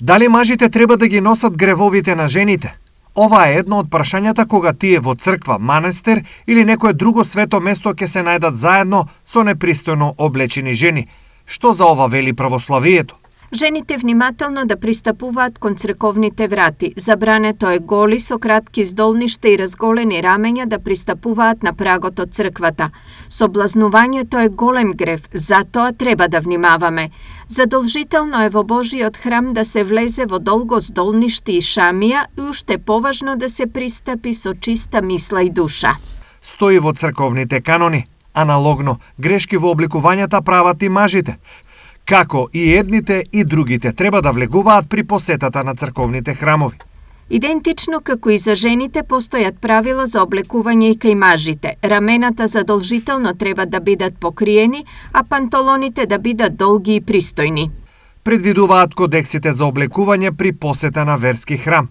Дали мажите треба да ги носат гревовите на жените? Ова е едно од прашањата кога тие во црква, манастир или некое друго свето место ќе се најдат заедно со непристојно облечени жени. Што за ова вели православието? Жените внимателно да пристапуваат кон црковните врати. Забрането е голи со кратки здолништа и разголени рамења да пристапуваат на прагот од црквата. Соблазнувањето е голем грев, затоа треба да внимаваме. Задолжително е во Божиот храм да се влезе во долго здолниште и шамија и уште поважно да се пристапи со чиста мисла и душа. Стои во црковните канони. Аналогно, грешки во обликувањата прават и мажите. Како и едните и другите треба да влегуваат при посетата на црковните храмови. Идентично како и за жените постојат правила за облекување и кај мажите. Рамената задолжително треба да бидат покриени, а панталоните да бидат долги и пристојни. Предвидуваат кодексите за облекување при посета на верски храм.